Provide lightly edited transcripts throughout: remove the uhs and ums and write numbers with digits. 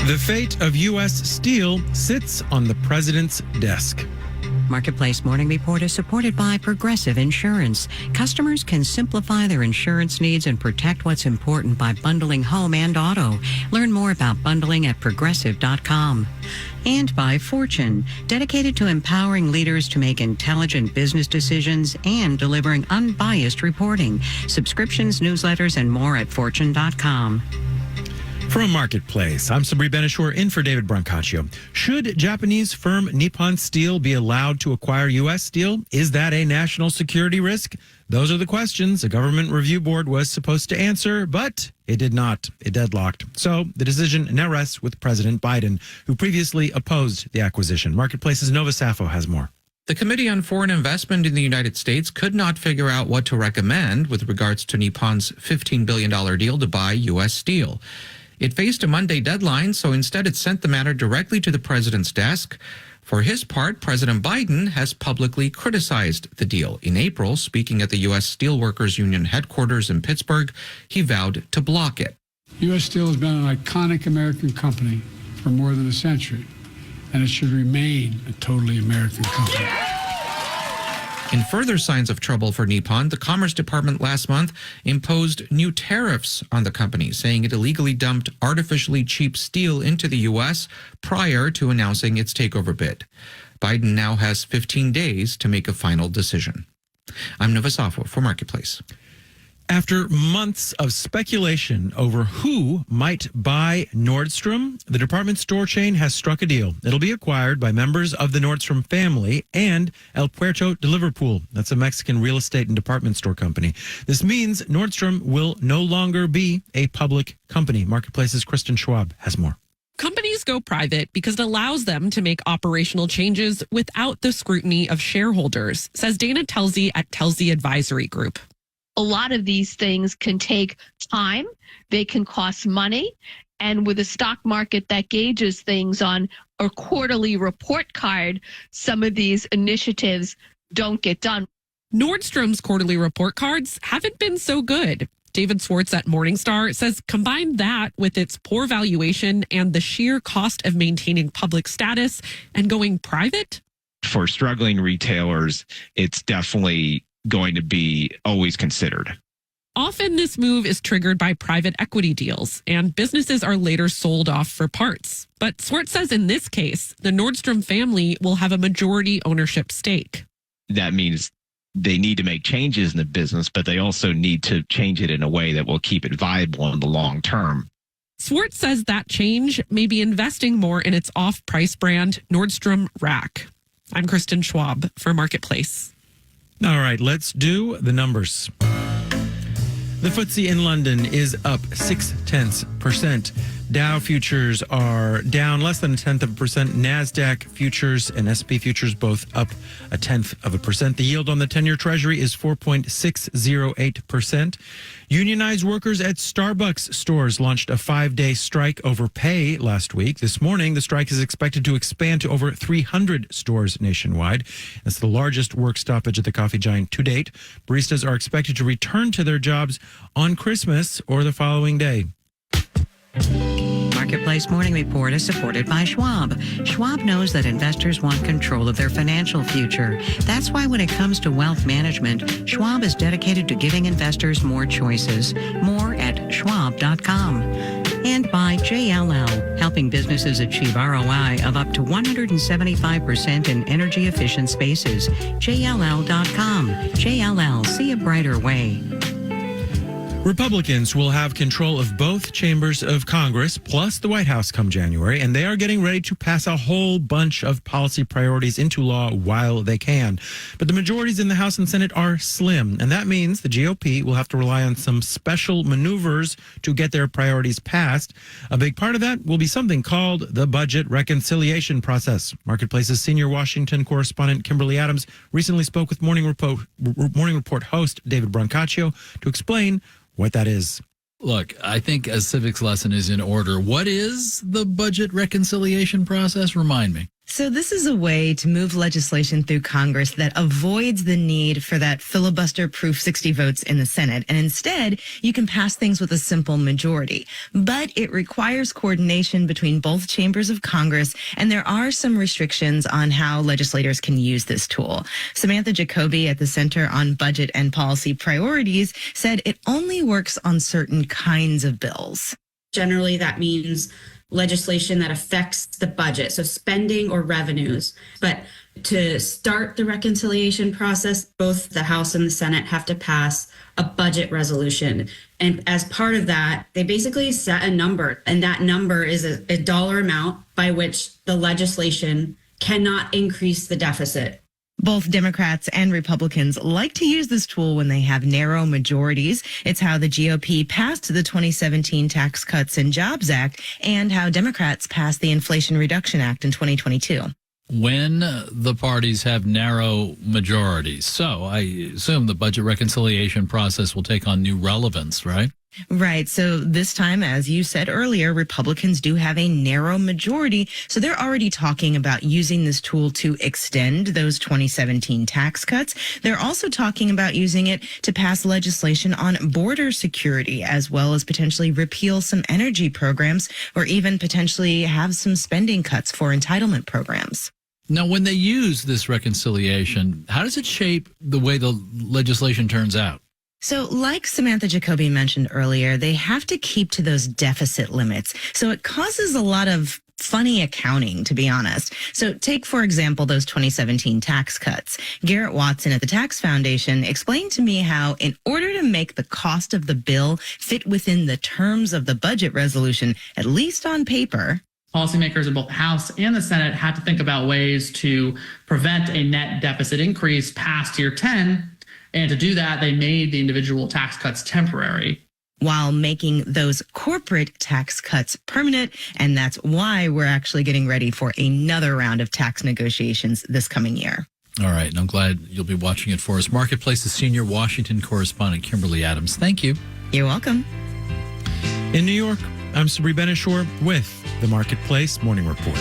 The fate of U.S. Steel sits on the president's desk. Marketplace Morning Report is supported by Progressive Insurance. Customers can simplify their insurance needs and protect what's important by bundling home and auto. Learn more about bundling at progressive.com. And by Fortune, dedicated to empowering leaders to make intelligent business decisions and delivering unbiased reporting. Subscriptions, newsletters, and more at fortune.com. From Marketplace, I'm Sabri Benishore in for David Brancaccio. Should Japanese firm Nippon Steel be allowed to acquire U.S. steel? Is that a national security risk? Those are the questions a government review board was supposed to answer, but it did not. It deadlocked. So the decision now rests with President Biden, who previously opposed the acquisition. Marketplace's Nova Safo has more. The Committee on Foreign Investment in the United States could not figure out what to recommend with regards to Nippon's $15 billion deal to buy U.S. steel. It faced a Monday deadline, so instead it sent the matter directly to the president's desk. For his part, President Biden has publicly criticized the deal. In April, speaking at the U.S. Steelworkers Union headquarters in Pittsburgh, he vowed to block it. U.S. Steel has been an iconic American company for more than a century, and it should remain a totally American company. In further signs of trouble for Nippon, the Commerce Department last month imposed new tariffs on the company, saying it illegally dumped artificially cheap steel into the U.S. prior to announcing its takeover bid. Biden now has 15 days to make a final decision. I'm Nova Safo for Marketplace. After months of speculation over who might buy Nordstrom, the department store chain has struck a deal. It'll be acquired by members of the Nordstrom family and El Puerto de Liverpool. That's a Mexican real estate and department store company. This means Nordstrom will no longer be a public company. Marketplace's Kristen Schwab has more. Companies go private because it allows them to make operational changes without the scrutiny of shareholders, says Dana Telsey at Telsey Advisory Group. A lot of these things can take time, they can cost money, and with a stock market that gauges things on a quarterly report card, some of these initiatives don't get done. Nordstrom's quarterly report cards haven't been so good. David Swartz at Morningstar says combine that with its poor valuation and the sheer cost of maintaining public status and going private. For struggling retailers, it's definitely going to be always considered. Often this move is triggered by private equity deals, and businesses are later sold off for parts. But Swartz says in this case, the Nordstrom family will have a majority ownership stake. That means they need to make changes in the business, but they also need to change it in a way that will keep it viable in the long term. Swartz says that change may be investing more in its off-price brand, Nordstrom Rack. I'm Kristen Schwab for Marketplace. All right, let's do the numbers. The FTSE in London is up 0.6%. Dow futures are down less than 0.1%. NASDAQ futures and SP futures both up 0.1%. The yield on the 10-year Treasury is 4.608%. Unionized workers at Starbucks stores launched a 5-day strike over pay last week. This morning, the strike is expected to expand to over 300 stores nationwide. It's the largest work stoppage at the coffee giant to date. Baristas are expected to return to their jobs on Christmas or the following day. Marketplace Morning Report is supported by Schwab. Schwab knows that investors want control of their financial future. That's why when it comes to wealth management, Schwab is dedicated to giving investors more choices. More at schwab.com. And by JLL, helping businesses achieve ROI of up to 175% in energy-efficient spaces. JLL.com. JLL, see a brighter way. Republicans will have control of both chambers of Congress, plus the White House come January, and they are getting ready to pass a whole bunch of policy priorities into law while they can. But the majorities in the House and Senate are slim, and that means the GOP will have to rely on some special maneuvers to get their priorities passed. A big part of that will be something called the budget reconciliation process. Marketplace's senior Washington correspondent Kimberly Adams recently spoke with Morning Report host David Brancaccio to explain what that is. Look, I think a civics lesson is in order. What is the budget reconciliation process? Remind me. So this is a way to move legislation through Congress that avoids the need for that filibuster-proof 60 votes in the Senate. And instead, you can pass things with a simple majority. But it requires coordination between both chambers of Congress, and there are some restrictions on how legislators can use this tool. Samantha Jacoby at the Center on Budget and Policy Priorities said it only works on certain kinds of bills. Generally, that means legislation that affects the budget, so spending or revenues. But to start the reconciliation process, both the House and the Senate have to pass a budget resolution. And as part of that, they basically set a number, and that number is a dollar amount by which the legislation cannot increase the deficit. Both Democrats and Republicans like to use this tool when they have narrow majorities. It's how the GOP passed the 2017 Tax Cuts and Jobs Act and how Democrats passed the Inflation Reduction Act in 2022. When the parties have narrow majorities. So I assume the budget reconciliation process will take on new relevance, right? Right. So this time, as you said earlier, Republicans do have a narrow majority. So they're already talking about using this tool to extend those 2017 tax cuts. They're also talking about using it to pass legislation on border security, as well as potentially repeal some energy programs or even potentially have some spending cuts for entitlement programs. Now, when they use this reconciliation, how does it shape the way the legislation turns out? So like Samantha Jacoby mentioned earlier, they have to keep to those deficit limits. So it causes a lot of funny accounting, to be honest. So take, for example, those 2017 tax cuts. Garrett Watson at the Tax Foundation explained to me how in order to make the cost of the bill fit within the terms of the budget resolution, at least on paper, policymakers in both the House and the Senate had to think about ways to prevent a net deficit increase past year 10. And to do that, they made the individual tax cuts temporary, while making those corporate tax cuts permanent. And that's why we're actually getting ready for another round of tax negotiations this coming year. All right. And I'm glad you'll be watching it for us. Marketplace's senior Washington correspondent, Kimberly Adams. Thank you. You're welcome. In New York, I'm Sabri Benishore with the Marketplace Morning Report.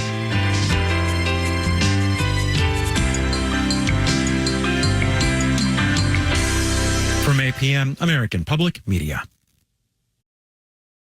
From APM, American Public Media.